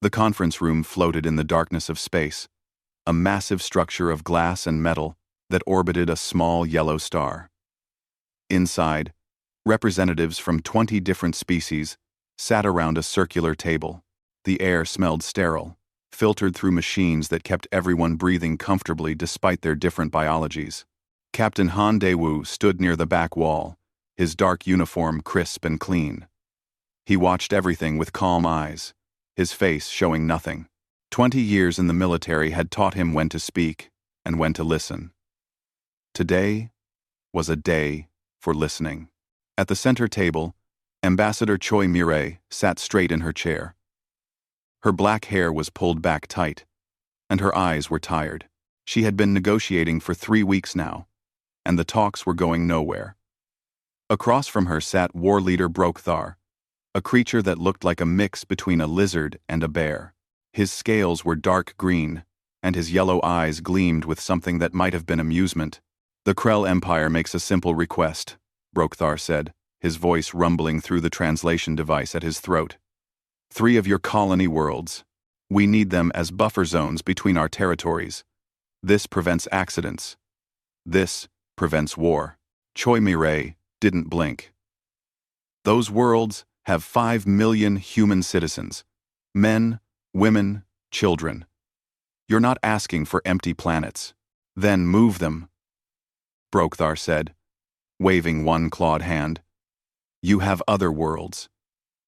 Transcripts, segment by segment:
The conference room floated in the darkness of space, a massive structure of glass and metal that orbited a small yellow star. Inside, representatives from 20 different species sat around a circular table. The air smelled sterile, filtered through machines that kept everyone breathing comfortably despite their different biologies. Captain Han Daewoo stood near the back wall, his dark uniform crisp and clean. He watched everything with calm eyes, his face showing nothing. 20 years in the military had taught him when to speak and when to listen. Today was a day for listening. At the center table, Ambassador Choi Mireille sat straight in her chair. Her black hair was pulled back tight, and her eyes were tired. She had been negotiating for 3 weeks now, and the talks were going nowhere. Across from her sat war leader Brokthar, a creature that looked like a mix between a lizard and a bear. His scales were dark green, and his yellow eyes gleamed with something that might have been amusement. "The Krell Empire makes a simple request," Brokthar said, his voice rumbling through the translation device at his throat. 3 of your colony worlds. We need them as buffer zones between our territories. This prevents accidents. This prevents war. Choi Mireille didn't blink. Those worlds have 5 million human citizens. Men, women, children. You're not asking for empty planets. Then move them, Brokthar said, waving one clawed hand. You have other worlds.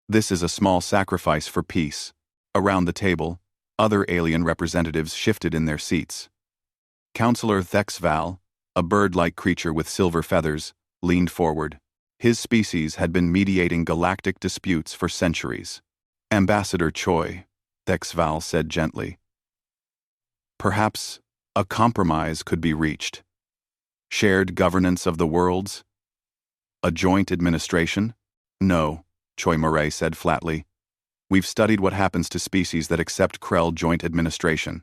This is a small sacrifice for peace. Around the table, other alien representatives shifted in their seats. Counselor Thexval, a bird-like creature with silver feathers, leaned forward. His species had been mediating galactic disputes for centuries. Ambassador Choi, Thexval said gently. Perhaps a compromise could be reached. Shared governance of the worlds? A joint administration? No, Choi Mireille said flatly. We've studied what happens to species that accept Krell joint administration.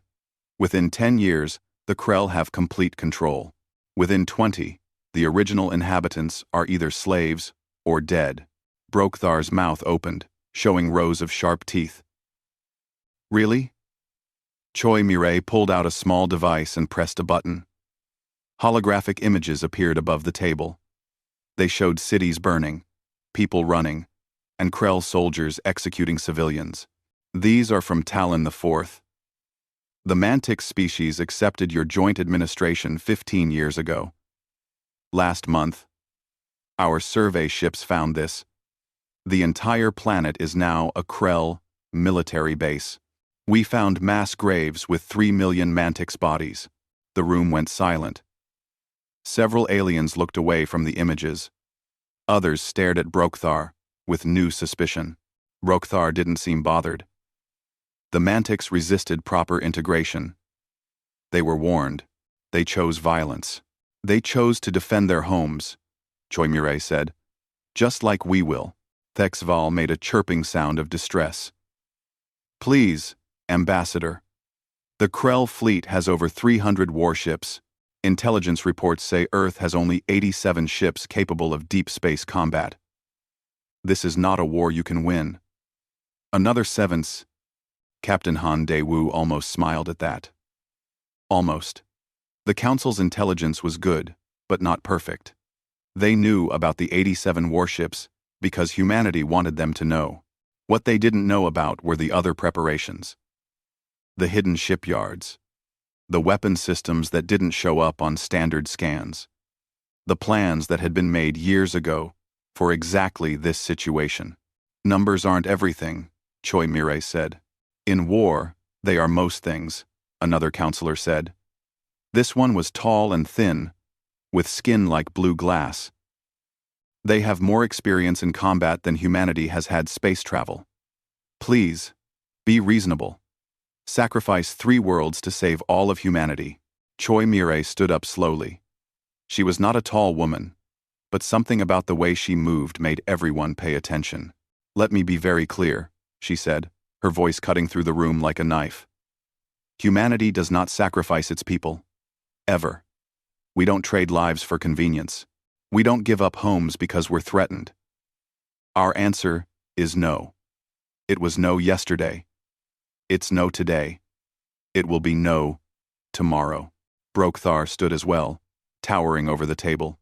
Within 10 years, the Krell have complete control. Within 20, the original inhabitants are either slaves or dead. Brokthar's mouth opened, showing rows of sharp teeth. Really? Choi Mireille pulled out a small device and pressed a button. Holographic images appeared above the table. They showed cities burning, people running, and Krell soldiers executing civilians. These are from Talon IV. The Mantix species accepted your joint administration 15 years ago. Last month, our survey ships found this. The entire planet is now a Krell military base. We found mass graves with 3 million Mantix bodies. The room went silent. Several aliens looked away from the images. Others stared at Brokthar with new suspicion. Brokthar didn't seem bothered. The Mantix resisted proper integration. They were warned. They chose violence. They chose to defend their homes, Choi Mireille said. Just like we will. Thexval made a chirping sound of distress. Please, Ambassador. The Krell fleet has over 300 warships. Intelligence reports say Earth has only 87 ships capable of deep space combat. This is not a war you can win. Another seventh. Captain Han Daewoo almost smiled at that. Almost. The Council's intelligence was good, but not perfect. They knew about the 87 warships because humanity wanted them to know. What they didn't know about were the other preparations. The hidden shipyards. The weapon systems that didn't show up on standard scans. The plans that had been made years ago for exactly this situation. Numbers aren't everything, Choi Mireille said. In war, they are most things, another counselor said. This one was tall and thin, with skin like blue glass. They have more experience in combat than humanity has had space travel. Please, be reasonable. Sacrifice 3 worlds to save all of humanity. Choi Mireille stood up slowly. She was not a tall woman, but something about the way she moved made everyone pay attention. Let me be very clear, she said, her voice cutting through the room like a knife. Humanity does not sacrifice its people. Ever. We don't trade lives for convenience. We don't give up homes because we're threatened. Our answer is no. It was no yesterday. It's no today. It will be no tomorrow. Brokthar stood as well, towering over the table.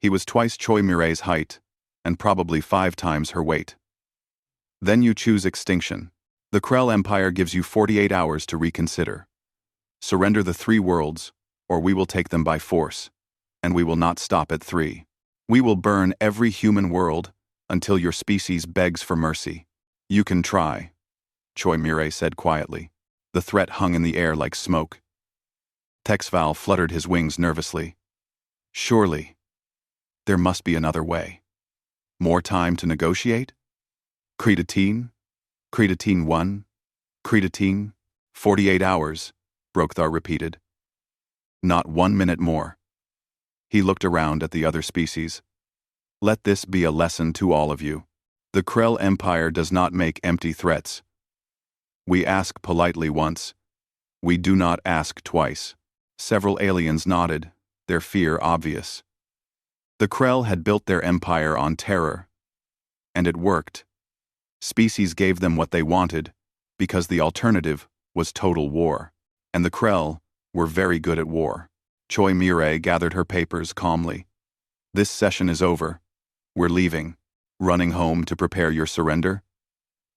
He was twice Choi Mirai's height, and probably 5 times her weight. Then you choose extinction. The Krell Empire gives you 48 hours to reconsider. Surrender the 3 worlds, or we will take them by force, and we will not stop at 3. We will burn every human world until your species begs for mercy. You can try, Choi Mirai said quietly. The threat hung in the air like smoke. Texval fluttered his wings nervously. Surely, there must be another way. More time to negotiate? Cretatine? Cretatine 1? Cretatine? 48 hours, Brokthar repeated. Not 1 minute more. He looked around at the other species. Let this be a lesson to all of you. The Krell Empire does not make empty threats. We ask politely once. We do not ask twice. Several aliens nodded, their fear obvious. The Krell had built their empire on terror. And it worked. Species gave them what they wanted, because the alternative was total war. And the Krell were very good at war. Choi Mirai gathered her papers calmly. This session is over. We're leaving. Running home to prepare your surrender?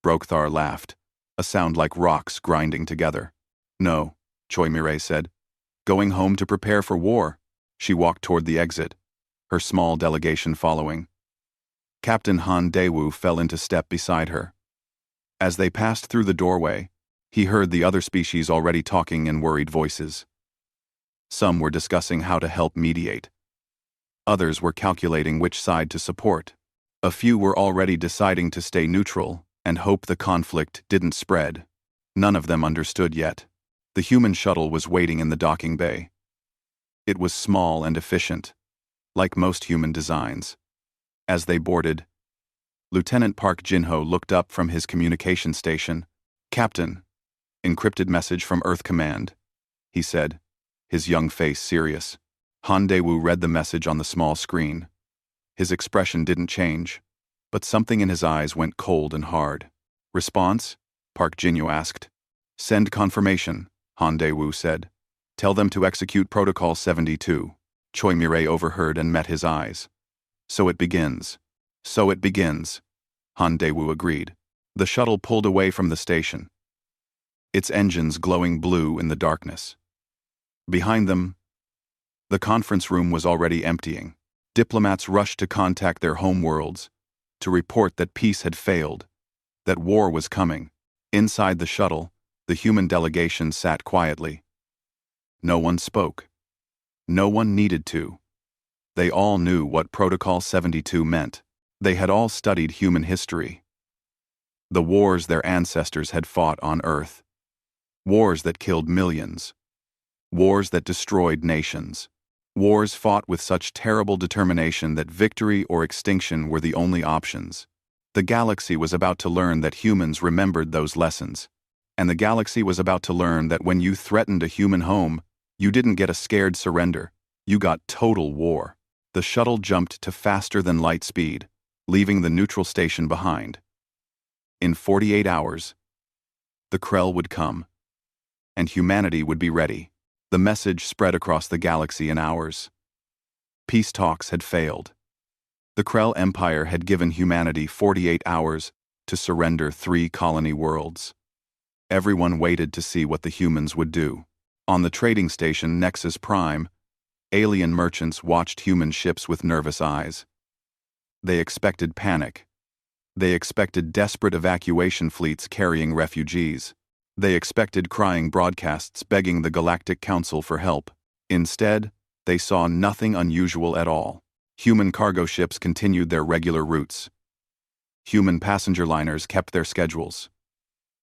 Brokthar laughed, a sound like rocks grinding together. No, Choi Mirai said. Going home to prepare for war. She walked toward the exit, her small delegation following. Captain Han Daewoo fell into step beside her. As they passed through the doorway, he heard the other species already talking in worried voices. Some were discussing how to help mediate. Others were calculating which side to support. A few were already deciding to stay neutral and hope the conflict didn't spread. None of them understood yet. The human shuttle was waiting in the docking bay. It was small and efficient, like most human designs. As they boarded, Lieutenant Park Jin-ho looked up from his communication station. Captain, encrypted message from Earth Command, he said, his young face serious. Han Daewoo read the message on the small screen. His expression didn't change, but something in his eyes went cold and hard. Response? Park Jin-ho asked. Send confirmation, Han Daewoo said. Tell them to execute Protocol 72. Choi Mirai overheard and met his eyes. So it begins. So it begins, Han Daewoo agreed. The shuttle pulled away from the station, its engines glowing blue in the darkness. Behind them, the conference room was already emptying. Diplomats rushed to contact their home worlds, to report that peace had failed, that war was coming. Inside the shuttle, the human delegation sat quietly. No one spoke. No one needed to. They all knew what Protocol 72 meant. They had all studied human history. The wars their ancestors had fought on Earth. Wars that killed millions. Wars that destroyed nations. Wars fought with such terrible determination that victory or extinction were the only options. The galaxy was about to learn that humans remembered those lessons. And the galaxy was about to learn that when you threatened a human home, you didn't get a scared surrender. You got total war. The shuttle jumped to faster than light speed, leaving the neutral station behind. In 48 hours, the Krell would come, and humanity would be ready. The message spread across the galaxy in hours. Peace talks had failed. The Krell Empire had given humanity 48 hours to surrender 3 colony worlds. Everyone waited to see what the humans would do. On the trading station Nexus Prime, alien merchants watched human ships with nervous eyes. They expected panic. They expected desperate evacuation fleets carrying refugees. They expected crying broadcasts begging the Galactic Council for help. Instead, they saw nothing unusual at all. Human cargo ships continued their regular routes. Human passenger liners kept their schedules.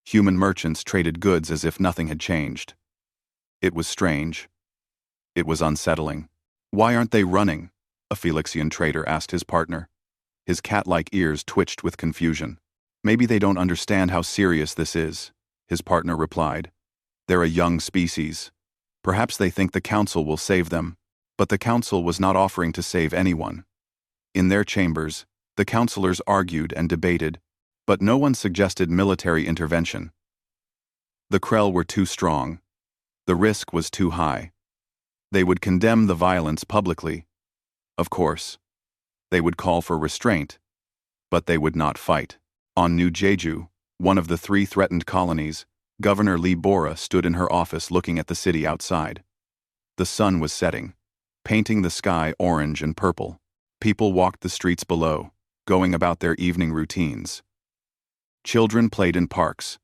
Human merchants traded goods as if nothing had changed. It was strange. It was unsettling. Why aren't they running? A Felixian trader asked his partner. His cat-like ears twitched with confusion. Maybe they don't understand how serious this is, his partner replied. They're a young species. Perhaps they think the council will save them, but the council was not offering to save anyone. In their chambers, the councilors argued and debated, but no one suggested military intervention. The Krell were too strong. The risk was too high. They would condemn the violence publicly. Of course. They would call for restraint. But they would not fight. On New Jeju, one of the 3 threatened colonies, Governor Lee Bora stood in her office looking at the city outside. The sun was setting, painting the sky orange and purple. People walked the streets below, going about their evening routines. Children played in parks.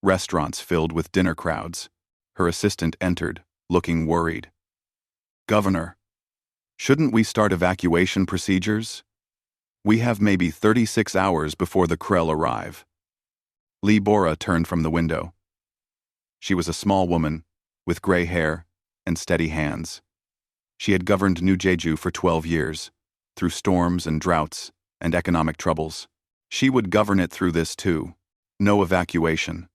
Restaurants filled with dinner crowds. Her assistant entered, looking worried. "Governor, shouldn't we start evacuation procedures? We have maybe 36 hours before the Krell arrive." Lee Bora turned from the window. She was a small woman, with gray hair and steady hands. She had governed New Jeju for 12 years, through storms and droughts and economic troubles. She would govern it through this too. "No evacuation,"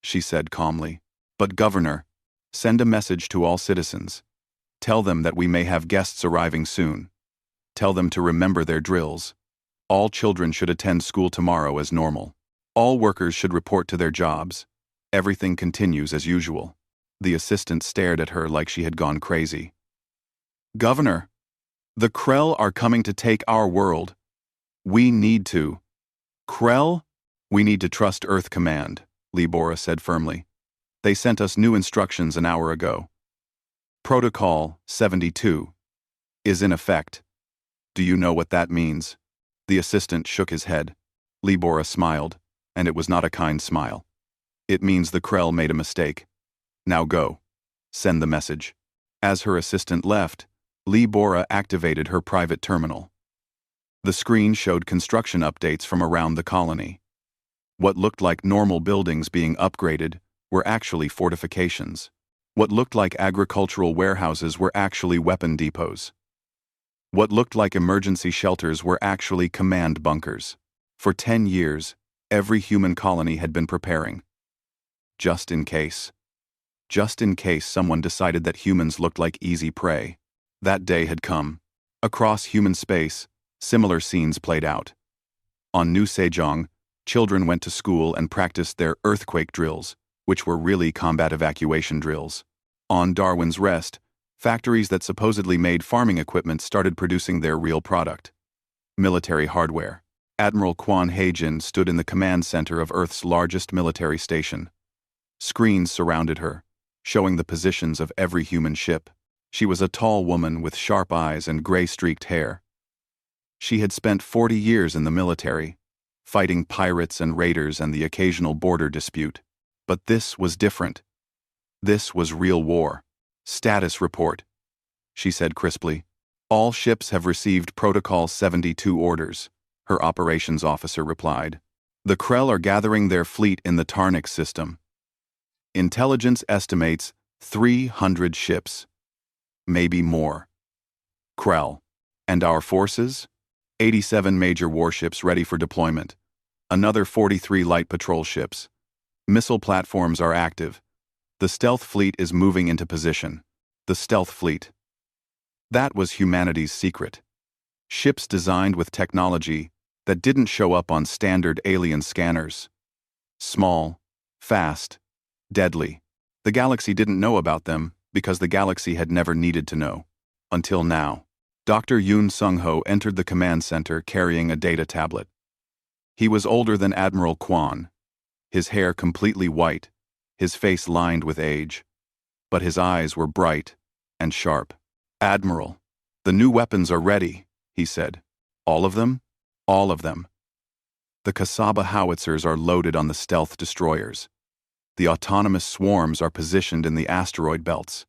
she said calmly. "But Governor, send a message to all citizens. Tell them that we may have guests arriving soon. Tell them to remember their drills. All children should attend school tomorrow as normal. All workers should report to their jobs. Everything continues as usual." The assistant stared at her like she had gone crazy. "Governor, the Krell are coming to take our world. We need to." "Krell? We need to trust Earth Command," Lee Bora said firmly. "They sent us new instructions an hour ago. Protocol 72 is in effect. Do you know what that means?" The assistant shook his head. Lee Bora smiled, and it was not a kind smile. "It means the Krell made a mistake. Now go. Send the message." As her assistant left, Lee Bora activated her private terminal. The screen showed construction updates from around the colony. What looked like normal buildings being upgraded were actually fortifications. What looked like agricultural warehouses were actually weapon depots. What looked like emergency shelters were actually command bunkers. For 10 years, every human colony had been preparing. Just in case. Just in case someone decided that humans looked like easy prey. That day had come. Across human space, similar scenes played out. On New Sejong, children went to school and practiced their earthquake drills, which were really combat evacuation drills. On Darwin's Rest, factories that supposedly made farming equipment started producing their real product. Military hardware. Admiral Kwon Hae-jin stood in the command center of Earth's largest military station. Screens surrounded her, showing the positions of every human ship. She was a tall woman with sharp eyes and gray-streaked hair. She had spent 40 years in the military, fighting pirates and raiders and the occasional border dispute. But this was different. This was real war. "Status report," she said crisply. "All ships have received Protocol 72 orders," her operations officer replied. "The Krell are gathering their fleet in the Tarnik system. Intelligence estimates 300 ships. Maybe more. Krell. And our forces? 87 major warships ready for deployment. Another 43 light patrol ships. Missile platforms are active. The stealth fleet is moving into position. The stealth fleet. That was humanity's secret. Ships designed with technology that didn't show up on standard alien scanners. Small, fast, deadly. The galaxy didn't know about them because the galaxy had never needed to know. Until now. Dr. Yoon Sung-ho entered the command center carrying a data tablet. He was older than Admiral Kwon, his hair completely white, his face lined with age. But his eyes were bright and sharp. "Admiral, the new weapons are ready," he said. "All of them? All of them. The Kasaba howitzers are loaded on the stealth destroyers. The autonomous swarms are positioned in the asteroid belts.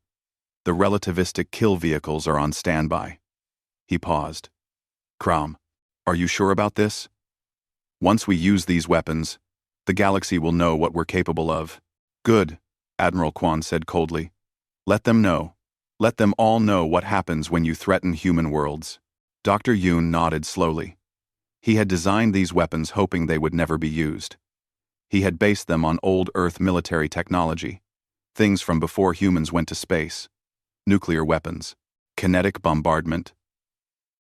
The relativistic kill vehicles are on standby." He paused. "Kram, are you sure about this? Once we use these weapons, the galaxy will know what we're capable of." "Good," Admiral Kwon said coldly. "Let them know. Let them all know what happens when you threaten human worlds." Dr. Yoon nodded slowly. He had designed these weapons hoping they would never be used. He had based them on old Earth military technology, things from before humans went to space. Nuclear weapons, kinetic bombardment,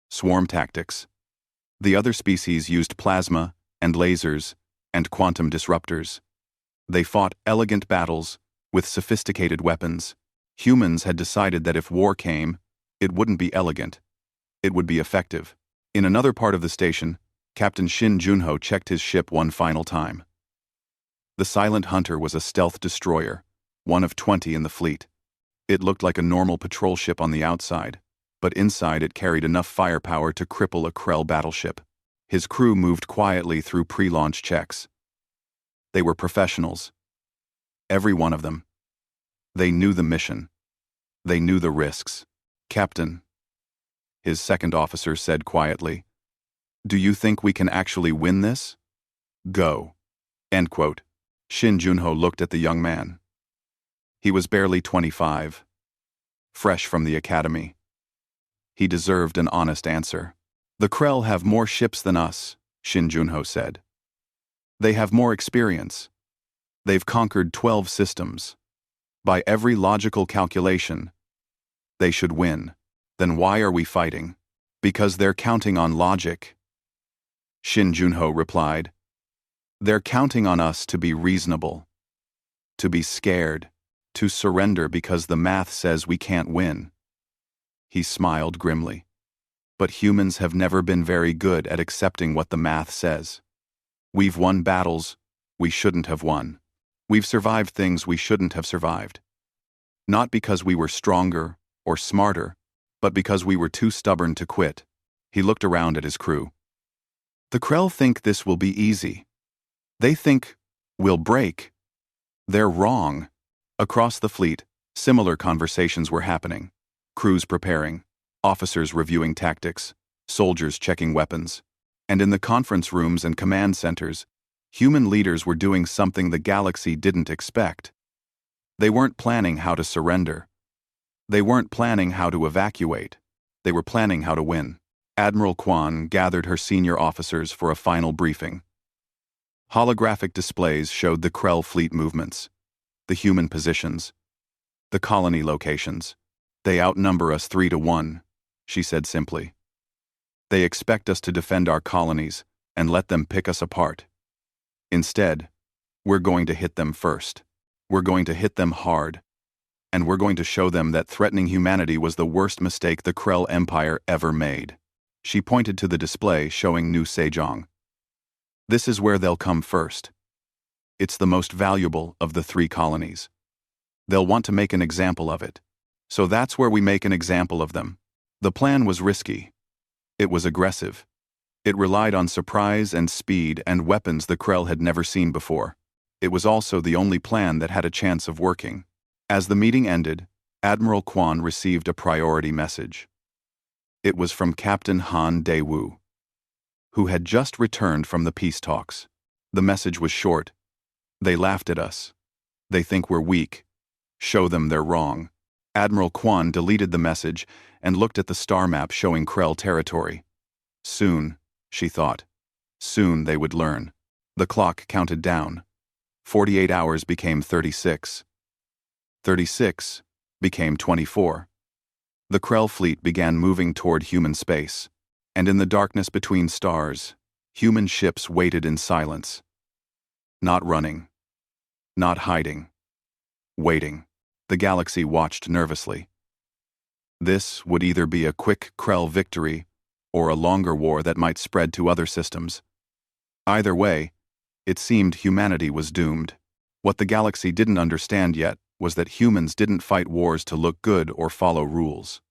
swarm tactics. The other species used plasma and lasers and quantum disruptors. They fought elegant battles with sophisticated weapons. Humans had decided that if war came, it wouldn't be elegant. It would be effective. In another part of the station, Captain Shin Junho checked his ship one final time. The Silent Hunter was a stealth destroyer, one of 20 in the fleet. It looked like a normal patrol ship on the outside, but inside it carried enough firepower to cripple a Krell battleship. His crew moved quietly through pre-launch checks. They were professionals. Every one of them. They knew the mission. They knew the risks. "Captain," his second officer said quietly, "do you think we can actually win this?" "Go." End quote. Shin Junho looked at the young man. He was barely 25, fresh from the academy. He deserved an honest answer. "The Krell have more ships than us," Shin Junho said. "They have more experience. They've conquered 12 systems. By every logical calculation, they should win. Then why are we fighting?" "Because they're counting on logic," Shin Junho replied. "They're counting on us to be reasonable, to be scared, to surrender because the math says we can't win." He smiled grimly. "But humans have never been very good at accepting what the math says. We've won battles we shouldn't have won. We've survived things we shouldn't have survived. Not because we were stronger or smarter, but because we were too stubborn to quit." He looked around at his crew. "The Krell think this will be easy. They think we'll break. They're wrong." Across the fleet, similar conversations were happening. Crews preparing, officers reviewing tactics, soldiers checking weapons. And in the conference rooms and command centers, human leaders were doing something the galaxy didn't expect. They weren't planning how to surrender. They weren't planning how to evacuate. They were planning how to win. Admiral Kwan gathered her senior officers for a final briefing. Holographic displays showed the Krell fleet movements, the human positions, the colony locations. "They outnumber us 3-1, she said simply. "They expect us to defend our colonies and let them pick us apart. Instead, we're going to hit them first. We're going to hit them hard. And we're going to show them that threatening humanity was the worst mistake the Krell Empire ever made." She pointed to the display showing New Sejong. "This is where they'll come first. It's the most valuable of the 3 colonies. They'll want to make an example of it. So that's where we make an example of them." The plan was risky. It was aggressive. It relied on surprise and speed and weapons the Krell had never seen before. It was also the only plan that had a chance of working. As the meeting ended, Admiral Kwan received a priority message. It was from Captain Han Daewoo, who had just returned from the peace talks. The message was short. "They laughed at us. They think we're weak. Show them they're wrong." Admiral Kwan deleted the message and looked at the star map showing Krell territory. Soon, she thought. Soon they would learn. The clock counted down. 48 hours became 36. 36 became 24. The Krell fleet began moving toward human space, and in the darkness between stars, human ships waited in silence. Not running. Not hiding. Waiting. The galaxy watched nervously. This would either be a quick Krell victory or a longer war that might spread to other systems. Either way, it seemed humanity was doomed. What the galaxy didn't understand yet was that humans didn't fight wars to look good or follow rules.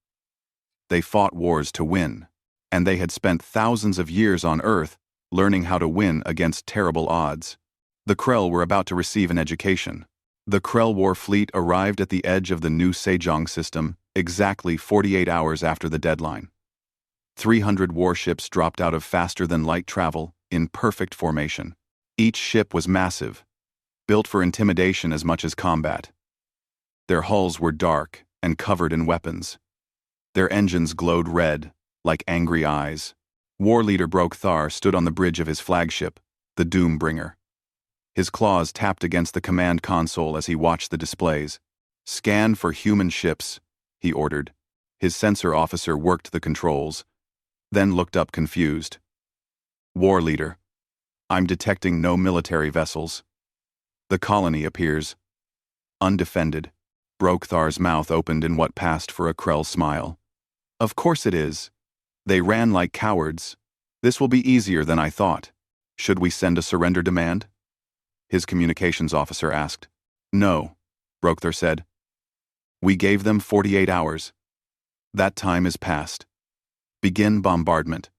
They fought wars to win, and they had spent thousands of years on Earth learning how to win against terrible odds. The Krell were about to receive an education. The Krell War fleet arrived at the edge of the New Sejong system exactly 48 hours after the deadline. 300 warships dropped out of faster-than-light travel in perfect formation. Each ship was massive, built for intimidation as much as combat. Their hulls were dark and covered in weapons. Their engines glowed red, like angry eyes. War leader Brokthar stood on the bridge of his flagship, the Doombringer. His claws tapped against the command console as he watched the displays. "Scan for human ships," he ordered. His sensor officer worked the controls, then looked up confused. "War leader, I'm detecting no military vessels." The colony appears. Undefended. Brokthar's mouth opened in what passed for a Krell smile. Of course it is. They ran like cowards. This will be easier than I thought. Should we send a surrender demand? His communications officer asked. No, Brokthar said. We gave them 48 hours. That time is past. Begin bombardment.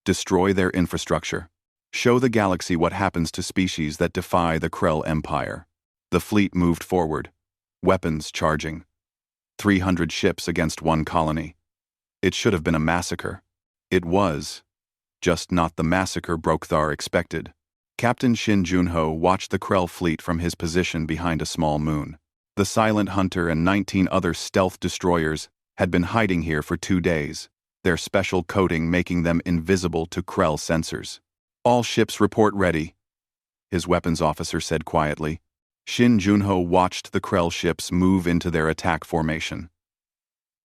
Destroy their infrastructure. Show the galaxy what happens to species that defy the Krell Empire. The fleet moved forward, weapons charging. 300 ships against one colony. It should have been a massacre. It was. Just not the massacre Brokthar expected. Captain Shin Junho watched the Krell fleet from his position behind a small moon. The Silent Hunter and 19 other stealth destroyers had been hiding here for 2 days, their special coating making them invisible to Krell sensors. All ships report ready, his weapons officer said quietly. Shin Junho watched the Krell ships move into their attack formation.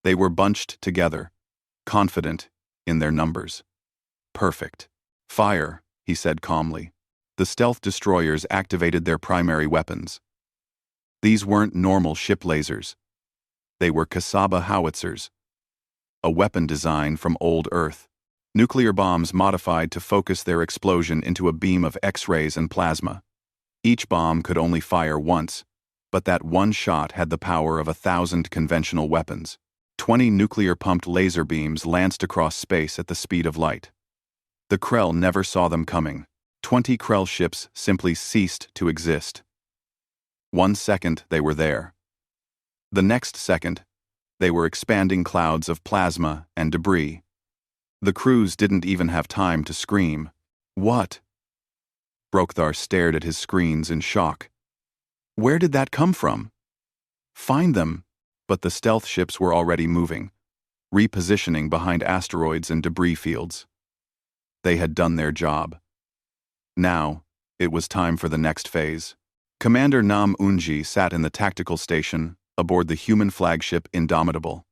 They were bunched together, confident in their numbers. Perfect. Fire, he said calmly. The stealth destroyers activated their primary weapons. These weren't normal ship lasers. They were Kasaba howitzers, a weapon design from old Earth. Nuclear bombs modified to focus their explosion into a beam of X-rays and plasma. Each bomb could only fire once, but that one shot had the power of 1,000 conventional weapons. 20 nuclear-pumped laser beams lanced across space at the speed of light. The Krell never saw them coming. 20 Krell ships simply ceased to exist. 1 second they were there. The next second, they were expanding clouds of plasma and debris. The crews didn't even have time to scream. What? Brokthar stared at his screens in shock. Where did that come from? Find them. But the stealth ships were already moving, repositioning behind asteroids and debris fields. They had done their job. Now, it was time for the next phase. Commander Nam Unji sat in the tactical station aboard the human flagship Indomitable.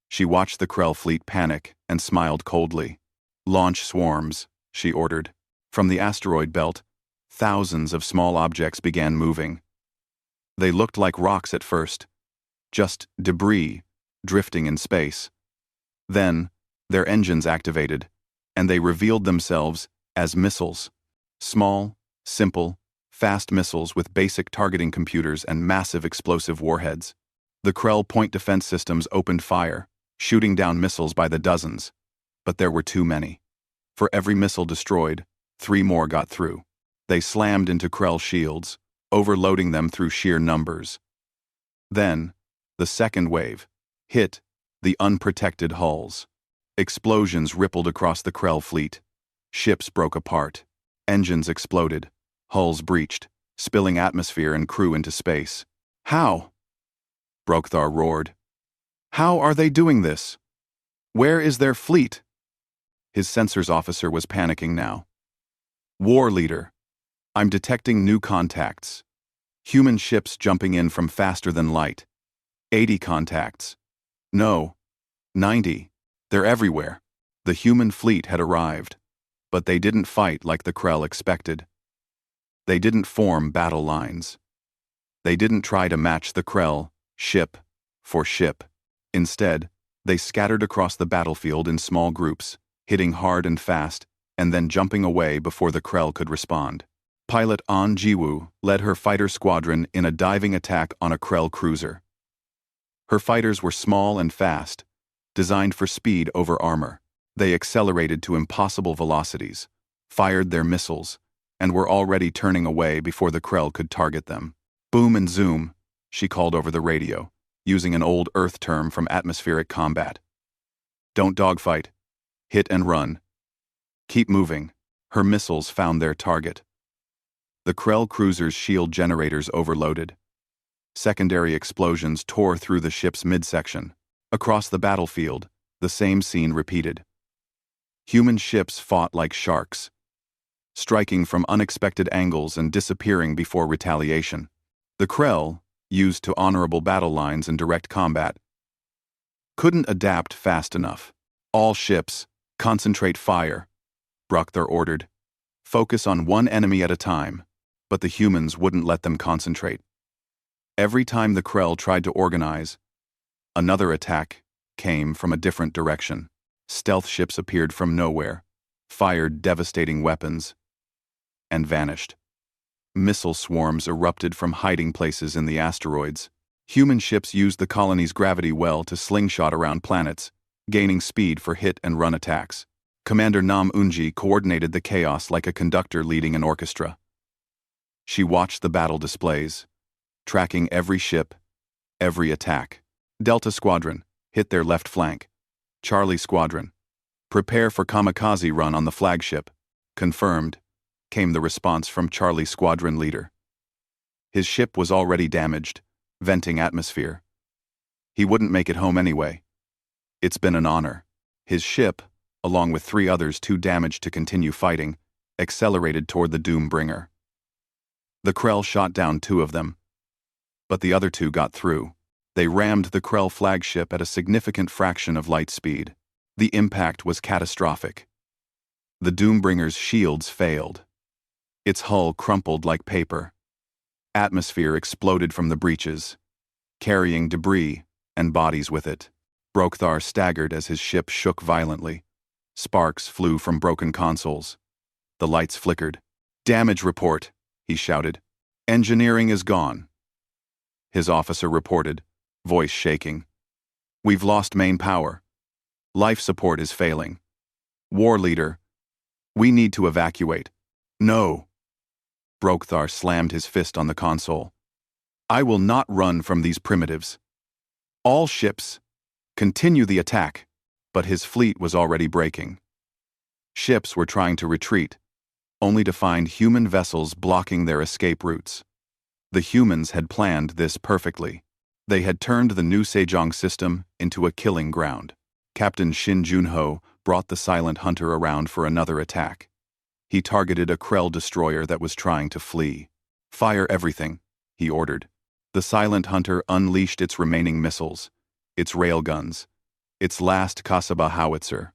She watched the Krell fleet panic and smiled coldly. Launch swarms, she ordered. From the asteroid belt, thousands of small objects began moving. They looked like rocks at first, just debris drifting in space. Then, their engines activated, and they revealed themselves as missiles. Small, simple, fast missiles with basic targeting computers and massive explosive warheads. The Krell point defense systems opened fire, shooting down missiles by the dozens. But there were too many. For every missile destroyed, 3 more got through. They slammed into Krell shields, overloading them through sheer numbers. Then, the second wave hit the unprotected hulls. Explosions rippled across the Krell fleet. Ships broke apart. Engines exploded. Hulls breached, spilling atmosphere and crew into space. How? Brokthar roared. How are they doing this? Where is their fleet? His sensors officer was panicking now. War leader, I'm detecting new contacts. Human ships jumping in from faster than light. 80 contacts. No, 90. They're everywhere. The human fleet had arrived, but they didn't fight like the Krell expected. They didn't form battle lines. They didn't try to match the Krell, ship for ship. Instead, they scattered across the battlefield in small groups, hitting hard and fast, and then jumping away before the Krell could respond. Pilot An Jiwoo led her fighter squadron in a diving attack on a Krell cruiser. Her fighters were small and fast, designed for speed over armor. They accelerated to impossible velocities, fired their missiles, and were already turning away before the Krell could target them. Boom and zoom, she called over the radio, using an old Earth term from atmospheric combat. Don't dogfight. Hit and run. Keep moving. Her missiles found their target. The Krell cruiser's shield generators overloaded. Secondary explosions tore through the ship's midsection. Across the battlefield, the same scene repeated. Human ships fought like sharks, striking from unexpected angles and disappearing before retaliation. The Krell, used to honorable battle lines and direct combat, couldn't adapt fast enough. All ships, concentrate fire, Brokthar ordered. Focus on one enemy at a time. but the humans wouldn't let them concentrate. Every time the Krell tried to organize, another attack came from a different direction. Stealth ships appeared from nowhere, fired devastating weapons, and vanished. Missile swarms erupted from hiding places in the asteroids. Human ships used the colony's gravity well to slingshot around planets, gaining speed for hit-and-run attacks. Commander Nam Unji coordinated the chaos like a conductor leading an orchestra. She watched the battle displays, tracking every ship, every attack. Delta Squadron, hit their left flank. Charlie Squadron, prepare for kamikaze run on the flagship. Confirmed, came the response from Charlie Squadron leader. His ship was already damaged, venting atmosphere. He wouldn't make it home anyway. It's been an honor. His ship, along with 3 others too damaged to continue fighting, accelerated toward the Doombringer. The Krell shot down 2 of them, but the other 2 got through. They rammed the Krell flagship at a significant fraction of light speed. The impact was catastrophic. The Doombringer's shields failed. Its hull crumpled like paper. Atmosphere exploded from the breaches, carrying debris and bodies with it. Brokthar staggered as his ship shook violently. Sparks flew from broken consoles. The lights flickered. "Damage report," he shouted. "Engineering is gone." His officer reported, voice shaking. "We've lost main power. Life support is failing. War leader, we need to evacuate." "No." Brokthar slammed his fist on the console. "I will not run from these primitives. All ships, continue the attack." But his fleet was already breaking. Ships were trying to retreat, only to find human vessels blocking their escape routes. The humans had planned this perfectly. They had turned the new Sejong system into a killing ground. Captain Shin Junho brought the Silent Hunter around for another attack. He targeted a Krell destroyer that was trying to flee. "Fire everything," he ordered. The Silent Hunter unleashed its remaining missiles, its railguns, its last Kasaba howitzer.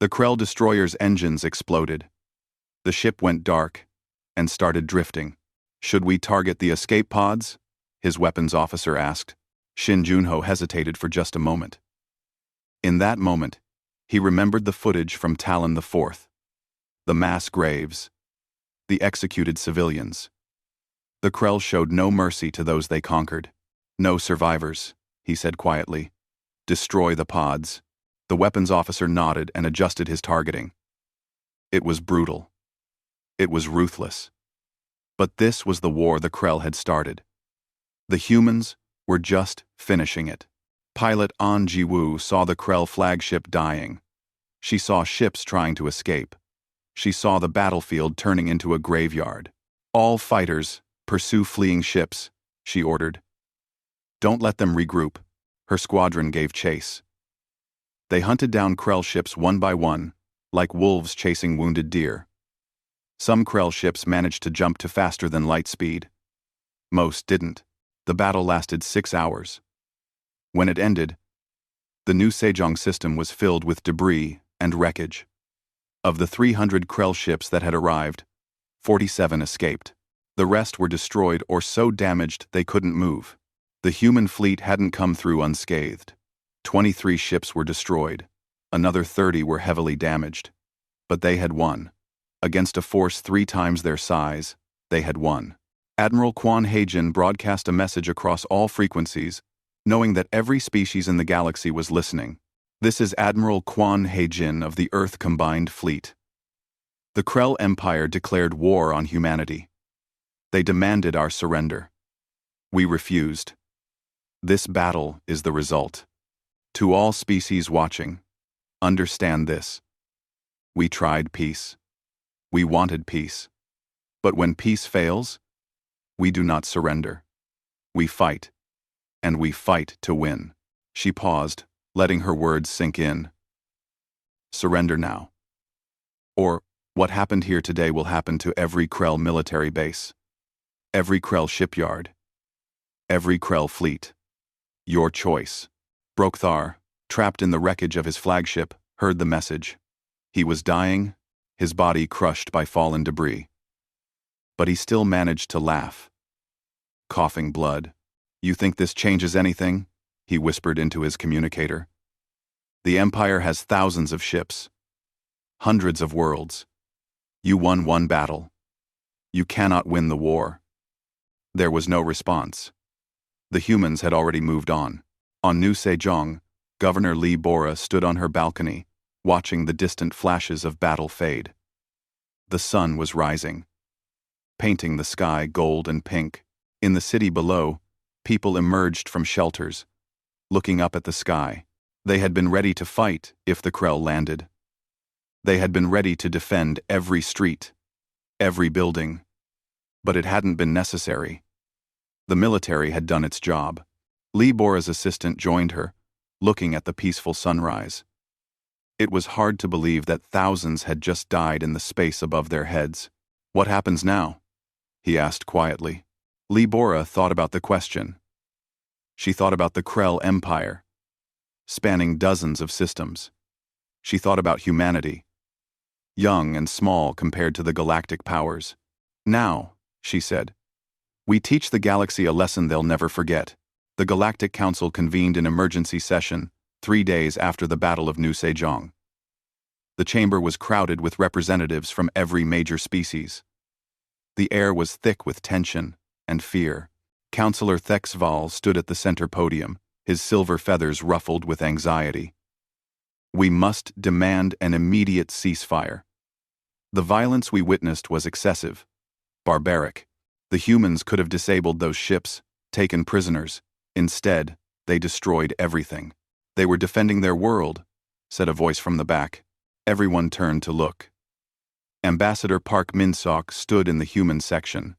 The Krell destroyer's engines exploded. The ship went dark and started drifting. "Should we target the escape pods?" his weapons officer asked. Shin Junho hesitated for just a moment. In that moment, he remembered the footage from Talon IV. The mass graves. The executed civilians. The Krell showed no mercy to those they conquered. "No survivors," he said quietly. "Destroy the pods." The weapons officer nodded and adjusted his targeting. It was brutal. It was ruthless. But this was the war the Krell had started. The humans were just finishing it. Pilot An Jiwoo saw the Krell flagship dying. She saw ships trying to escape. She saw the battlefield turning into a graveyard. "All fighters, pursue fleeing ships," she ordered. "Don't let them regroup." Her squadron gave chase. They hunted down Krell ships one by one, like wolves chasing wounded deer. Some Krell ships managed to jump to faster than light speed. Most didn't. The battle lasted 6 hours. When it ended, the new Sejong system was filled with debris and wreckage. Of the 300 Krell ships that had arrived, 47 escaped. The rest were destroyed or so damaged they couldn't move. The human fleet hadn't come through unscathed. 23 ships were destroyed. Another 30 were heavily damaged. But they had won. Against a force 3 times their size, they had won. Admiral Kwon Haejin broadcast a message across all frequencies, knowing that every species in the galaxy was listening. "This is Admiral Kwon Haejin of the Earth Combined Fleet. The Krell Empire declared war on humanity. They demanded our surrender. We refused. This battle is the result. To all species watching, understand this. We tried peace. We wanted peace. But when peace fails, we do not surrender. We fight, and we fight to win." She paused, letting her words sink in. "Surrender now. Or, what happened here today will happen to every Krell military base, every Krell shipyard, every Krell fleet. Your choice." Brokthar, trapped in the wreckage of his flagship, heard the message. He was dying, his body crushed by fallen debris. but he still managed to laugh. Coughing blood. You think this changes anything? He whispered into his communicator. The Empire has thousands of ships. Hundreds of worlds. You won one battle. You cannot win the war. There was no response. The humans had already moved on. On New Sejong, Governor Lee Bora stood on her balcony, watching the distant flashes of battle fade. The sun was rising, painting the sky gold and pink. In the city below, people emerged from shelters, looking up at the sky. They had been ready to fight if the Krell landed. They had been ready to defend every street, every building. But it hadn't been necessary. The military had done its job. Lee Bora's assistant joined her, looking at the peaceful sunrise. It was hard to believe that thousands had just died in the space above their heads. What happens now? He asked quietly. Lee Bora thought about the question. She thought about the Krell Empire, spanning dozens of systems. She thought about humanity, young and small compared to the galactic powers. Now, she said, we teach the galaxy a lesson they'll never forget. The Galactic Council convened an emergency session 3 days after the Battle of New Sejong. The chamber was crowded with representatives from every major species. The air was thick with tension and fear. Councillor Thexval stood at the center podium, his silver feathers ruffled with anxiety. We must demand an immediate ceasefire. The violence we witnessed was excessive, barbaric. The humans could have disabled those ships, taken prisoners. Instead, they destroyed everything. They were defending their world, said a voice from the back. Everyone turned to look. Ambassador Park Min-sok stood in the human section.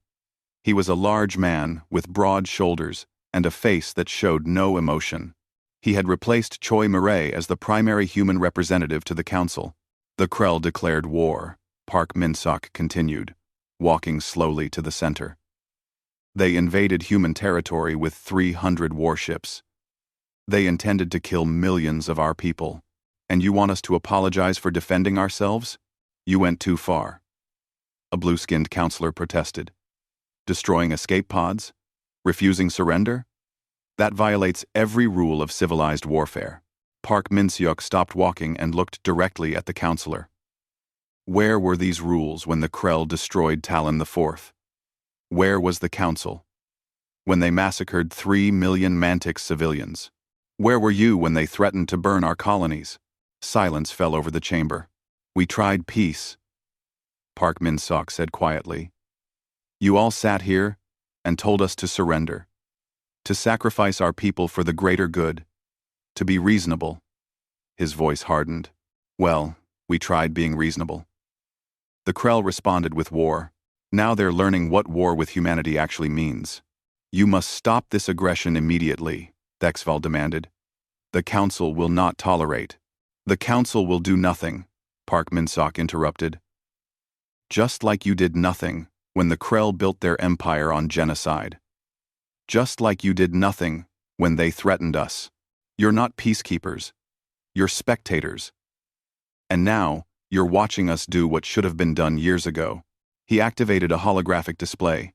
He was a large man with broad shoulders and a face that showed no emotion. He had replaced Choi Murray as the primary human representative to the council. The Krell declared war, Park Min-sok continued, walking slowly to the center. They invaded human territory with 300 warships. They intended to kill millions of our people. And you want us to apologize for defending ourselves? You went too far. A blue-skinned counselor protested. Destroying escape pods? Refusing surrender? That violates every rule of civilized warfare. Park Min-seok stopped walking and looked directly at the counselor. Where were these rules when the Krell destroyed Talon IV? Where was the council? When they massacred 3 million Mantic civilians? Where were you when they threatened to burn our colonies? Silence fell over the chamber. We tried peace, Park Min-sok said quietly. You all sat here and told us to surrender, to sacrifice our people for the greater good, to be reasonable. His voice hardened. Well, we tried being reasonable. The Krell responded with war. Now they're learning what war with humanity actually means. You must stop this aggression immediately, Thexval demanded. The Council will not tolerate. The Council will do nothing, Park Min-sok interrupted. Just like you did nothing when the Krell built their empire on genocide. Just like you did nothing when they threatened us. You're not peacekeepers. You're spectators. And now, you're watching us do what should have been done years ago. He activated a holographic display.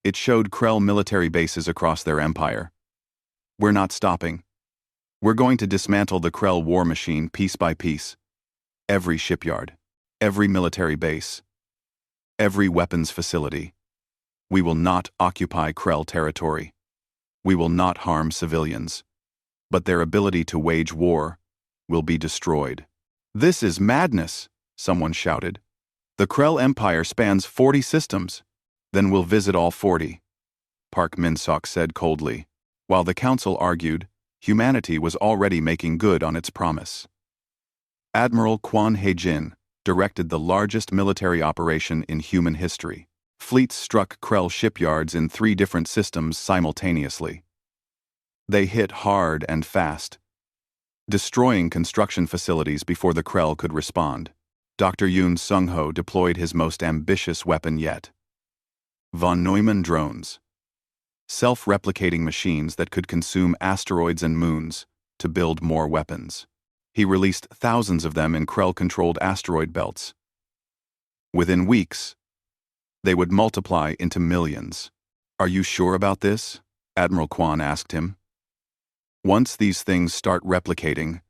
It showed Krell military bases across their empire. We're not stopping. We're going to dismantle the Krell war machine piece by piece. Every shipyard, every military base, every weapons facility. We will not occupy Krell territory. We will not harm civilians. But their ability to wage war will be destroyed. This is madness, someone shouted. The Krell Empire spans 40 systems. Then we'll visit all 40, Park Min-sok said coldly. While the council argued, humanity was already making good on its promise. Admiral Kwon Hae-jin directed the largest military operation in human history. Fleets struck Krell shipyards in 3 different systems simultaneously. They hit hard and fast, destroying construction facilities before the Krell could respond. Dr. Yoon Sung-ho deployed his most ambitious weapon yet. Von Neumann drones. Self-replicating machines that could consume asteroids and moons to build more weapons. He released thousands of them in Krell-controlled asteroid belts. Within weeks, They would multiply into millions. Are you sure about this? Admiral Kwan asked him. Once these things start replicating,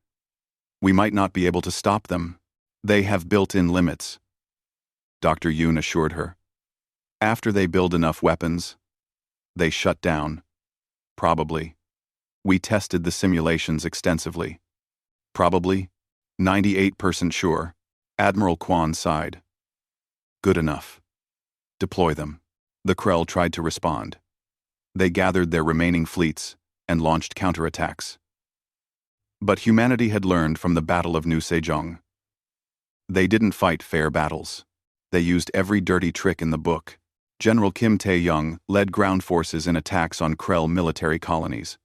we might not be able to stop them. They have built-in limits, Dr. Yoon assured her. After they build enough weapons, they shut down. Probably. We tested the simulations extensively. Probably. 98% sure. Admiral Kwan sighed. Good enough. Deploy them. The Krell tried to respond. They gathered their remaining fleets and launched counterattacks. But humanity had learned from the Battle of New Sejong. They didn't fight fair battles. They used every dirty trick in the book. General Kim Tae-young led ground forces in attacks on Krell military colonies.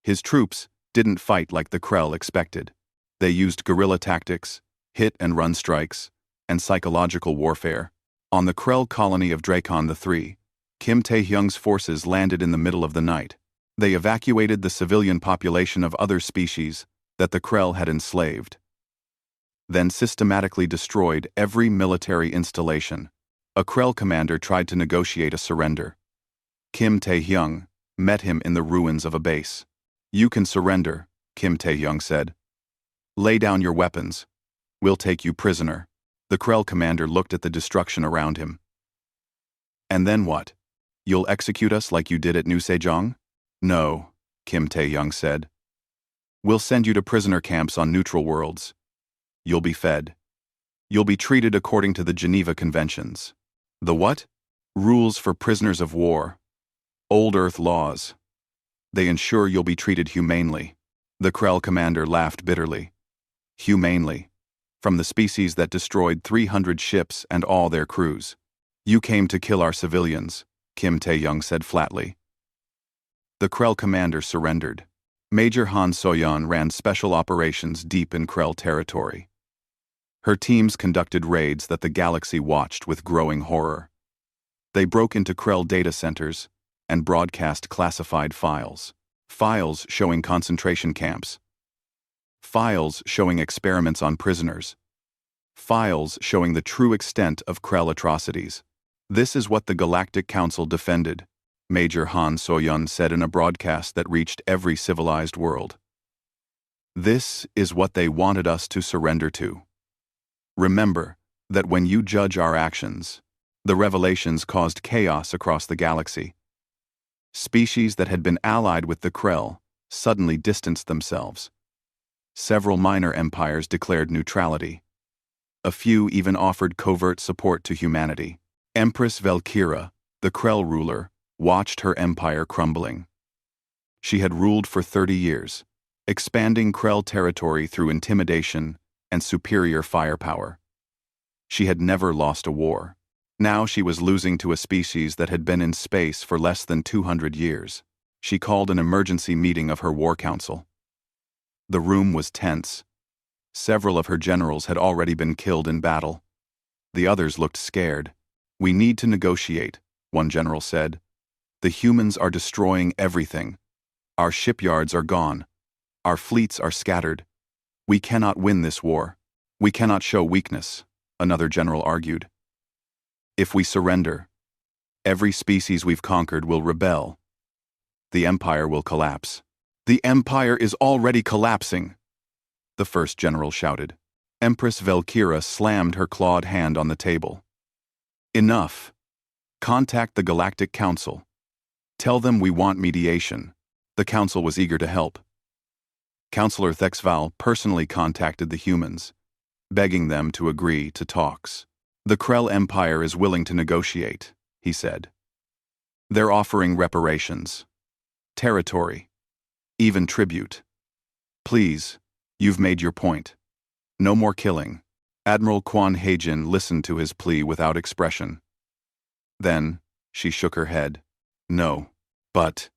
His troops didn't fight like the Krell expected. They used guerrilla tactics, hit-and-run strikes, and psychological warfare. On the Krell colony of Dracon III, Kim Tae-young's forces landed in the middle of the night. They evacuated the civilian population of other species that the Krell had enslaved, then systematically destroyed every military installation. A Krell commander tried to negotiate a surrender. Kim Tae-young met him in the ruins of a base. You can surrender, Kim Tae-young said. Lay down your weapons. We'll take you prisoner. The Krell commander looked at the destruction around him. And then what? You'll execute us like you did at New Sejong? No, Kim Tae-young said. We'll send you to prisoner camps on neutral worlds. You'll be fed. You'll be treated according to the Geneva Conventions. The what? Rules for prisoners of war. Old Earth laws. They ensure you'll be treated humanely. The Krell commander laughed bitterly. Humanely. From the species that destroyed 300 ships and all their crews. You came to kill our civilians, Kim Tae-young said flatly. The Krell commander surrendered. Major Han Soyeon ran special operations deep in Krell territory. Her teams conducted raids that the galaxy watched with growing horror. They broke into Krell data centers and broadcast classified files. Files showing concentration camps. Files showing experiments on prisoners. Files showing the true extent of Krell atrocities. This is what the Galactic Council defended, Major Han Soyeon said in a broadcast that reached every civilized world. This is what they wanted us to surrender to. Remember that when you judge our actions, the revelations caused chaos across the galaxy. Species that had been allied with the Krell suddenly distanced themselves. Several minor empires declared neutrality. A few even offered covert support to humanity. Empress Valkyra, the Krell ruler, watched her empire crumbling. She had ruled for 30 years, expanding Krell territory through intimidation and superior firepower. She had never lost a war. Now she was losing to a species that had been in space for less than 200 years. She called an emergency meeting of her war council. The room was tense. Several of her generals had already been killed in battle. The others looked scared. We need to negotiate, one general said. The humans are destroying everything. Our shipyards are gone. Our fleets are scattered. We cannot win this war. We cannot show weakness, another general argued. If we surrender, every species we've conquered will rebel. The empire will collapse. The empire is already collapsing, the first general shouted. Empress Valkyra slammed her clawed hand on the table. Enough. Contact the Galactic Council. Tell them we want mediation. The council was eager to help. Counselor Thexval personally contacted the humans, begging them to agree to talks. The Krell Empire is willing to negotiate, he said. They're offering reparations, territory, even tribute. Please, you've made your point. No more killing. Admiral Kwan Haejin listened to his plea without expression. Then, she shook her head. No. But,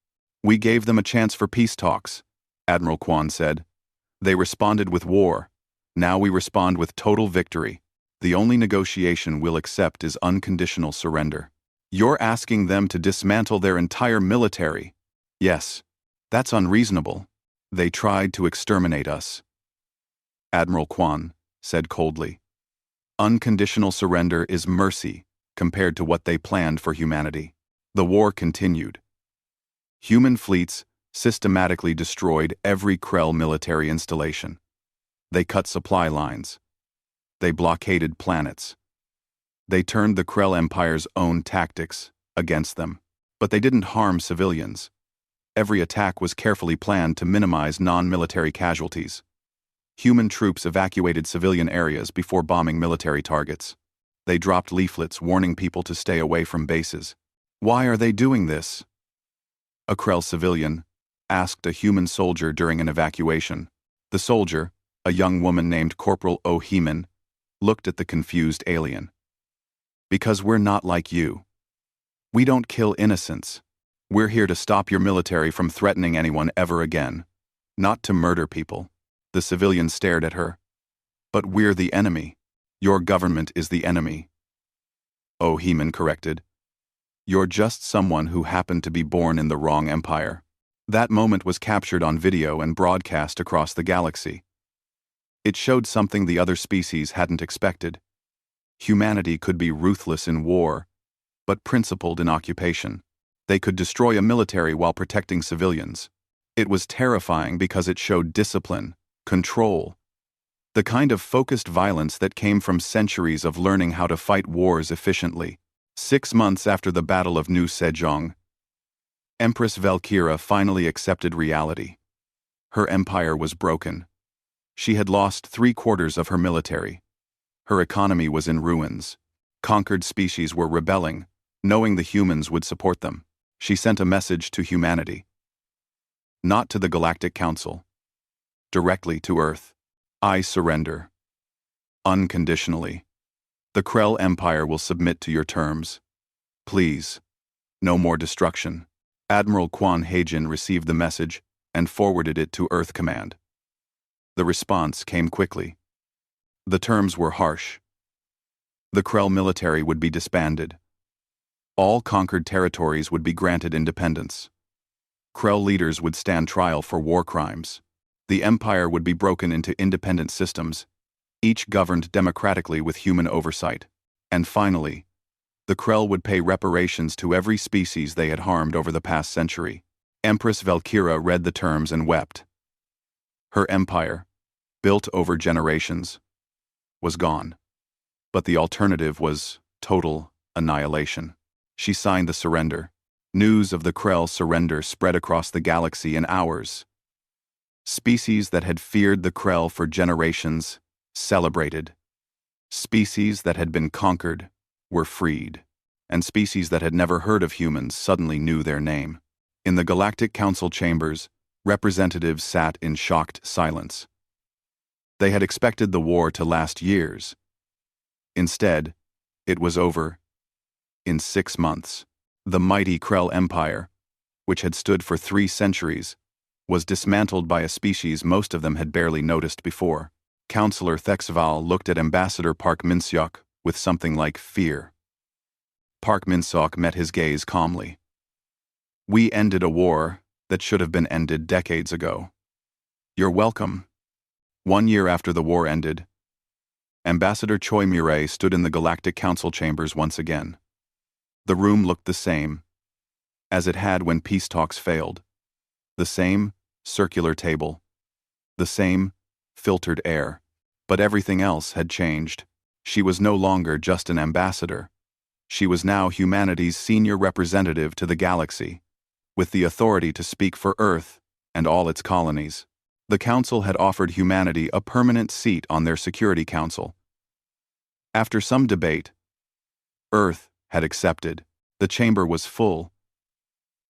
we gave them a chance for peace talks, Admiral Kwan said. They responded with war. Now we respond with total victory. The only negotiation we'll accept is unconditional surrender. You're asking them to dismantle their entire military. Yes, that's unreasonable. They tried to exterminate us. Admiral Kwan said coldly. Unconditional surrender is mercy, compared to what they planned for humanity. The war continued. Human fleets systematically destroyed every Krell military installation. They cut supply lines. They blockaded planets. They turned the Krell Empire's own tactics against them. But they didn't harm civilians. Every attack was carefully planned to minimize non-military casualties. Human troops evacuated civilian areas before bombing military targets. They dropped leaflets warning people to stay away from bases. Why are they doing this? A Krell civilian asked a human soldier during an evacuation. The soldier, a young woman named Corporal O'Heeman, looked at the confused alien. Because we're not like you. We don't kill innocents. We're here to stop your military from threatening anyone ever again. Not to murder people. The civilian stared at her. But we're the enemy. Your government is the enemy. O'Heeman corrected. You're just someone who happened to be born in the wrong empire. That moment was captured on video and broadcast across the galaxy. It showed something the other species hadn't expected. Humanity could be ruthless in war, but principled in occupation. They could destroy a military while protecting civilians. It was terrifying because it showed discipline, control, the kind of focused violence that came from centuries of learning how to fight wars efficiently. 6 months after the Battle of New Sejong, Empress Valkyra finally accepted reality. Her empire was broken. She had lost 3/4 of her military. Her economy was in ruins. Conquered species were rebelling, knowing the humans would support them. She sent a message to humanity. Not to the Galactic Council. Directly to Earth. I surrender. Unconditionally. The Krell Empire will submit to your terms. Please. No more destruction. Admiral Quan Heijin received the message and forwarded it to Earth Command. The response came quickly. The terms were harsh. The Krell military would be disbanded. All conquered territories would be granted independence. Krell leaders would stand trial for war crimes. The empire would be broken into independent systems, each governed democratically with human oversight. And finally, the Krell would pay reparations to every species they had harmed over the past century. Empress Valkyra read the terms and wept. Her empire, built over generations, was gone. But the alternative was total annihilation. She signed the surrender. News of the Krell surrender spread across the galaxy in hours. Species that had feared the Krell for generations celebrated. Species that had been conquered were freed. And species that had never heard of humans suddenly knew their name. In the Galactic Council chambers, representatives sat in shocked silence. They had expected the war to last years. Instead, it was over in 6 months. The mighty Krell Empire, which had stood for 3 centuries, was dismantled by a species most of them had barely noticed before. Counselor Thexval looked at Ambassador Park Min-seok with something like fear. Park Min-seok met his gaze calmly. We ended a war that should have been ended decades ago. You're welcome. 1 year after the war ended, Ambassador Choi Mireille stood in the Galactic Council chambers once again. The room looked the same, as it had when peace talks failed. The same circular table. The same filtered air. But everything else had changed. She was no longer just an ambassador. She was now humanity's senior representative to the galaxy, with the authority to speak for Earth and all its colonies. The Council had offered humanity a permanent seat on their Security Council. After some debate, Earth had accepted. The chamber was full.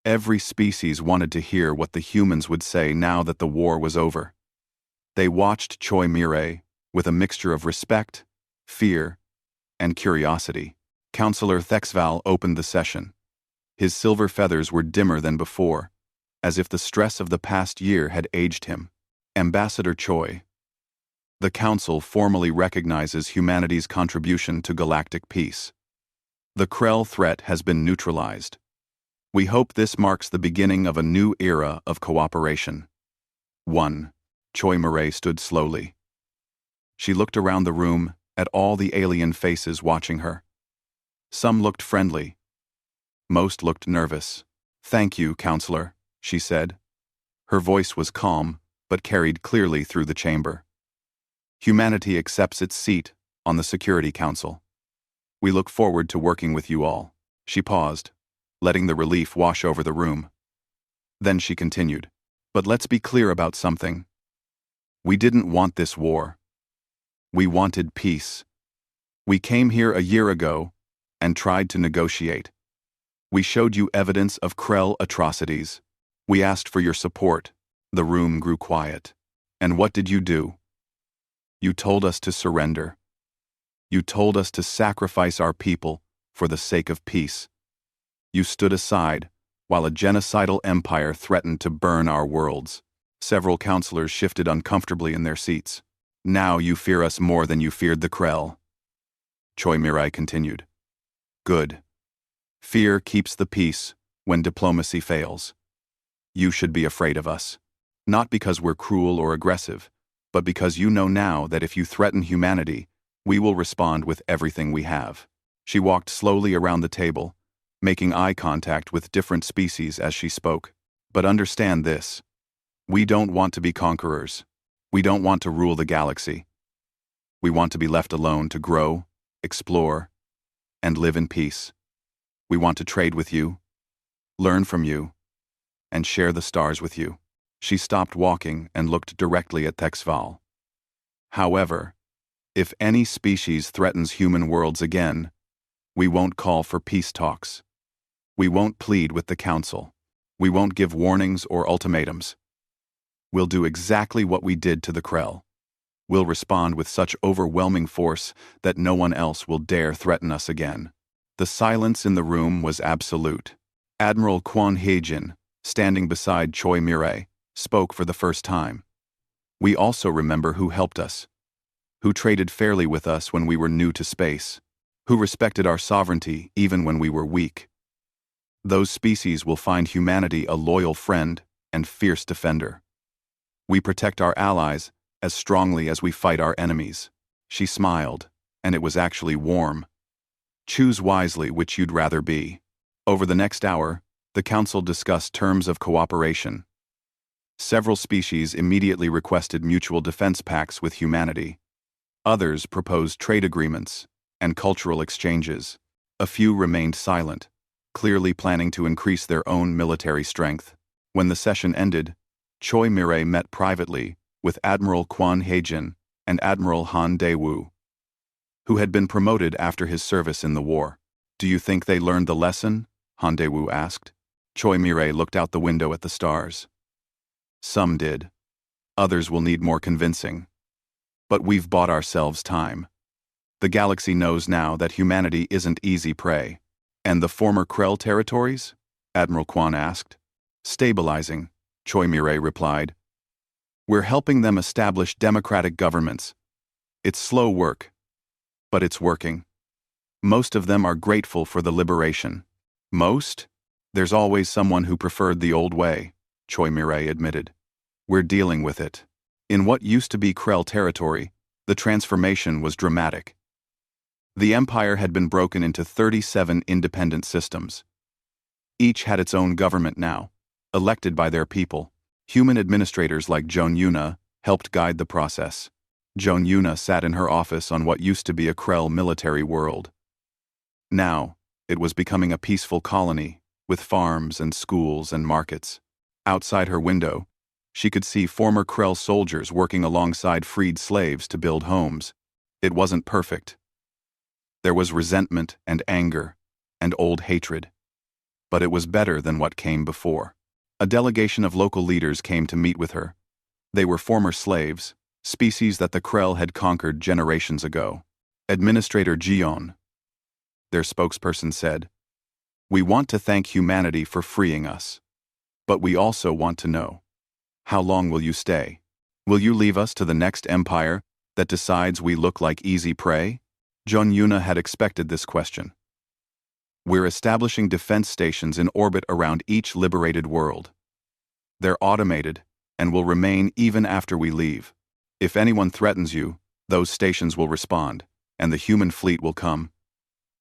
Every species wanted to hear what the humans would say now that the war was over. They watched Choi Mireille with a mixture of respect, fear, and curiosity. Counselor Thexval opened the session. His silver feathers were dimmer than before, as if the stress of the past year had aged him. Ambassador Choi. The Council formally recognizes humanity's contribution to galactic peace. The Krell threat has been neutralized. We hope this marks the beginning of a new era of cooperation. 1. Choi Mireille stood slowly. She looked around the room at all the alien faces watching her. Some looked friendly. Most looked nervous. "Thank you, counselor," she said. Her voice was calm, but carried clearly through the chamber. "Humanity accepts its seat on the Security Council. We look forward to working with you all." She paused, letting the relief wash over the room. Then she continued, "But let's be clear about something. We didn't want this war. We wanted peace. We came here a year ago and tried to negotiate. We showed you evidence of Krell atrocities. We asked for your support." The room grew quiet. "And what did you do? You told us to surrender. You told us to sacrifice our people for the sake of peace. You stood aside while a genocidal empire threatened to burn our worlds." Several counselors shifted uncomfortably in their seats. "Now you fear us more than you feared the Krell." Choi Mirai continued. "Good. Fear keeps the peace when diplomacy fails. You should be afraid of us. Not because we're cruel or aggressive, but because you know now that if you threaten humanity, we will respond with everything we have." She walked slowly around the table, making eye contact with different species as she spoke. "But understand this. We don't want to be conquerors. We don't want to rule the galaxy. We want to be left alone to grow, explore, and live in peace. We want to trade with you, learn from you, and share the stars with you." She stopped walking and looked directly at Texval. "However, if any species threatens human worlds again, we won't call for peace talks. We won't plead with the Council. We won't give warnings or ultimatums. We'll do exactly what we did to the Krell. We'll respond with such overwhelming force that no one else will dare threaten us again." The silence in the room was absolute. Admiral Kwon Haejin, standing beside Choi Mirai, spoke for the first time. "We also remember who helped us, who traded fairly with us when we were new to space, who respected our sovereignty even when we were weak. Those species will find humanity a loyal friend and fierce defender. We protect our allies as strongly as we fight our enemies." She smiled, and it was actually warm. "Choose wisely which you'd rather be." Over the next hour, the Council discussed terms of cooperation. Several species immediately requested mutual defense pacts with humanity. Others proposed trade agreements and cultural exchanges. A few remained silent, clearly planning to increase their own military strength. When the session ended, Choi Mirai met privately with Admiral Kwon Haejin and Admiral Han Dae-woo, who had been promoted after his service in the war. "Do you think they learned the lesson?" Han Dae-woo asked. Choi Mirai looked out the window at the stars. "Some did. Others will need more convincing. But we've bought ourselves time. The galaxy knows now that humanity isn't easy prey." "And the former Krell territories?" Admiral Kwon asked. "Stabilizing," Choi Mirai replied. "We're helping them establish democratic governments. It's slow work, but it's working. Most of them are grateful for the liberation." "Most? There's always someone who preferred the old way," Choi Mirai admitted. "We're dealing with it." In what used to be Krell territory, the transformation was dramatic. The empire had been broken into 37 independent systems. Each had its own government now, elected by their people. Human administrators like Joan Yuna helped guide the process. Joan Yuna sat in her office on what used to be a Krell military world. Now, it was becoming a peaceful colony, with farms and schools and markets. Outside her window, she could see former Krell soldiers working alongside freed slaves to build homes. It wasn't perfect. There was resentment and anger and old hatred. But it was better than what came before. A delegation of local leaders came to meet with her. They were former slaves, species that the Krell had conquered generations ago. Administrator Jion, their spokesperson, said, "We want to thank humanity for freeing us. But we also want to know, how long will you stay? Will you leave us to the next empire that decides we look like easy prey?" Joan Yuna had expected this question. "We're establishing defense stations in orbit around each liberated world. They're automated and will remain even after we leave. If anyone threatens you, those stations will respond, and the human fleet will come.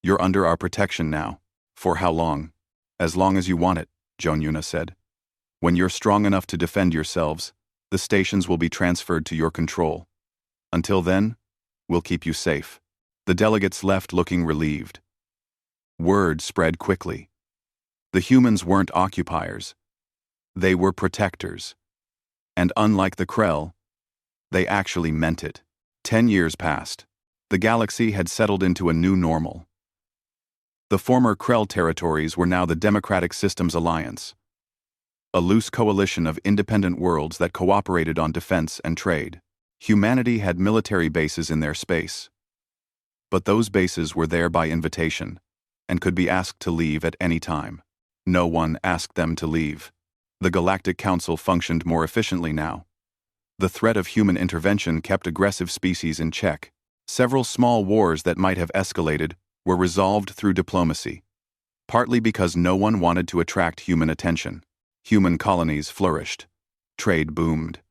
You're under our protection now. For how long? As long as you want it, Joan Yuna said. When you're strong enough to defend yourselves, the stations will be transferred to your control. Until then, we'll keep you safe. The delegates left looking relieved. Word spread quickly. The humans weren't occupiers. They were protectors. And unlike the Krell, they actually meant it. 10 years passed. The galaxy had settled into a new normal. The former Krell territories were now the Democratic Systems Alliance, a loose coalition of independent worlds that cooperated on defense and trade. Humanity had military bases in their space. But those bases were there by invitation, and could be asked to leave at any time. No one asked them to leave. The Galactic Council functioned more efficiently now. The threat of human intervention kept aggressive species in check. Several small wars that might have escalated were resolved through diplomacy, partly because no one wanted to attract human attention. Human colonies flourished. Trade boomed.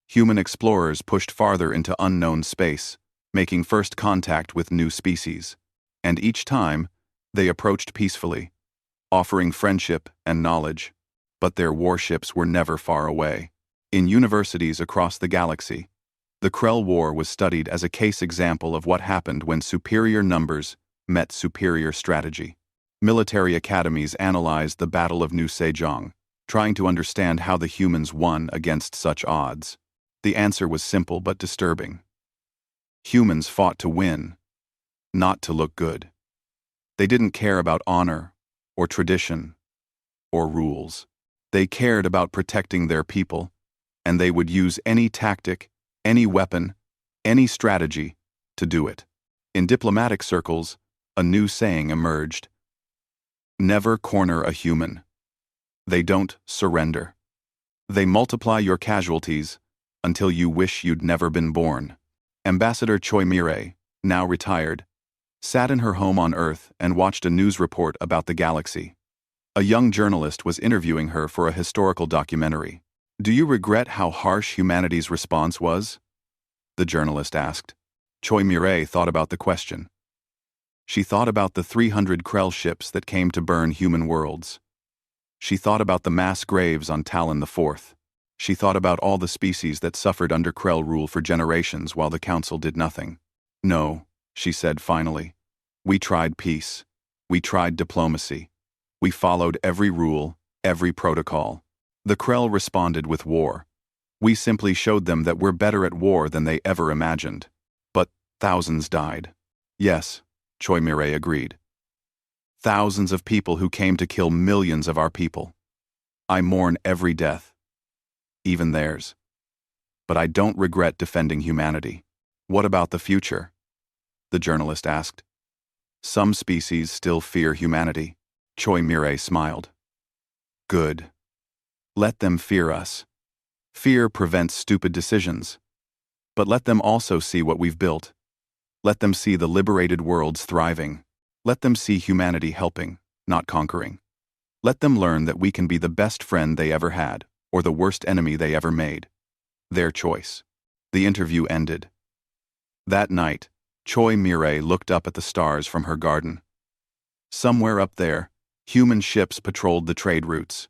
Human explorers pushed farther into unknown space, making first contact with new species. And each time, they approached peacefully, offering friendship and knowledge. But their warships were never far away. In universities across the galaxy, the Krell War was studied as a case example of what happened when superior numbers met superior strategy. Military academies analyzed the Battle of New Sejong, trying to understand how the humans won against such odds. The answer was simple but disturbing. Humans fought to win, not to look good. They didn't care about honor, or tradition, or rules. They cared about protecting their people, and they would use any tactic, any weapon, any strategy to do it. In diplomatic circles, a new saying emerged. Never corner a human. They don't surrender. They multiply your casualties until you wish you'd never been born. Ambassador Choi Mirai, now retired, sat in her home on Earth and watched a news report about the galaxy. A young journalist was interviewing her for a historical documentary. Do you regret how harsh humanity's response was? The journalist asked. Choi Mirai thought about the question. She thought about the 300 Krell ships that came to burn human worlds. She thought about the mass graves on Talon IV. She thought about all the species that suffered under Krell rule for generations while the Council did nothing. No, she said finally. We tried peace. We tried diplomacy. We followed every rule, every protocol. The Krell responded with war. We simply showed them that we're better at war than they ever imagined. But thousands died. Yes, Choi Mirai agreed. Thousands of people who came to kill millions of our people. I mourn every death, even theirs. But I don't regret defending humanity. What about the future? The journalist asked. Some species still fear humanity. Choi Mirai smiled. Good. Let them fear us. Fear prevents stupid decisions. But let them also see what we've built. Let them see the liberated worlds thriving. Let them see humanity helping, not conquering. Let them learn that we can be the best friend they ever had, or the worst enemy they ever made. Their choice. The interview ended. That night, Choi Mirai looked up at the stars from her garden. Somewhere up there, human ships patrolled the trade routes.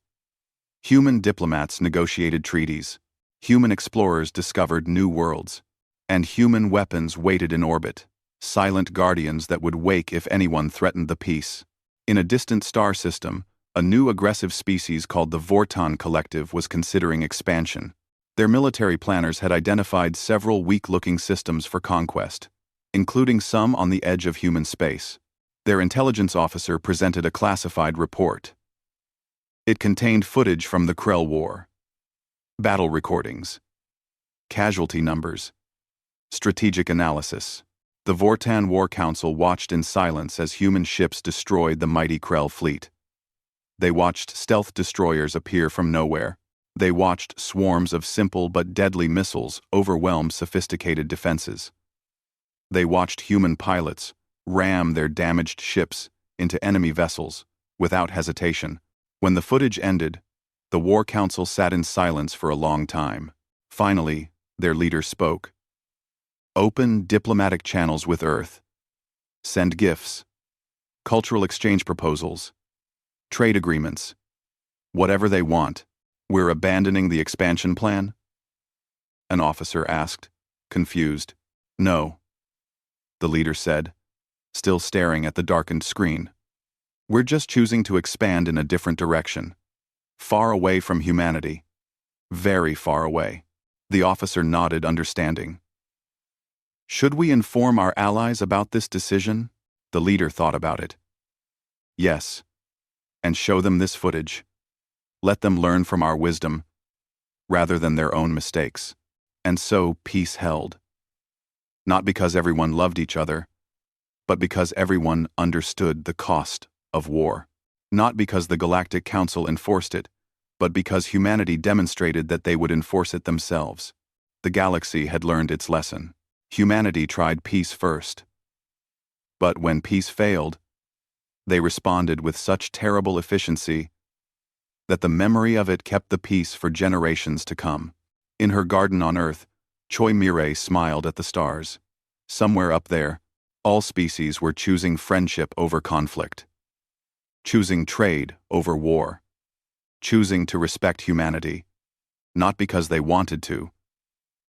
Human diplomats negotiated treaties. Human explorers discovered new worlds. And human weapons waited in orbit, silent guardians that would wake if anyone threatened the peace. In a distant star system, a new aggressive species called the Vorton Collective was considering expansion. Their military planners had identified several weak-looking systems for conquest, including some on the edge of human space. Their intelligence officer presented a classified report. It contained footage from the Krell War, battle recordings, casualty numbers, strategic analysis. The Vortan War Council watched in silence as human ships destroyed the mighty Krell fleet. They watched stealth destroyers appear from nowhere. They watched swarms of simple but deadly missiles overwhelm sophisticated defenses. They watched human pilots ram their damaged ships into enemy vessels without hesitation. When the footage ended, the War Council sat in silence for a long time. Finally, their leader spoke. Open diplomatic channels with Earth. Send gifts. cultural exchange proposals, trade agreements. Whatever they want, we're abandoning the expansion plan? An officer asked, confused. No, the leader said, still staring at the darkened screen. We're just choosing to expand in a different direction. Far away from humanity. Very far away. The officer nodded, understanding. Should we inform our allies about this decision? The leader thought about it. Yes. And show them this footage. Let them learn from our wisdom, rather than their own mistakes. And so peace held. Not because everyone loved each other, but because everyone understood the cost of war. Not because the Galactic Council enforced it, but because humanity demonstrated that they would enforce it themselves. The galaxy had learned its lesson. Humanity tried peace first. But when peace failed, they responded with such terrible efficiency that the memory of it kept the peace for generations to come. In her garden on Earth, Choi Mirai smiled at the stars. Somewhere up there, all species were choosing friendship over conflict, choosing trade over war, choosing to respect humanity, not because they wanted to,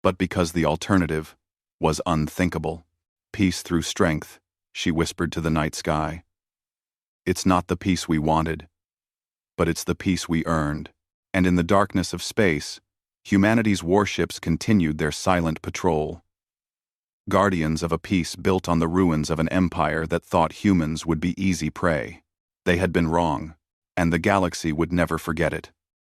but because the alternative was unthinkable. Peace through strength, she whispered to the night sky. It's not the peace we wanted, but it's the peace we earned. And in the darkness of space, humanity's warships continued their silent patrol. Guardians of a peace built on the ruins of an empire that thought humans would be easy prey. They had been wrong, and the galaxy would never forget it.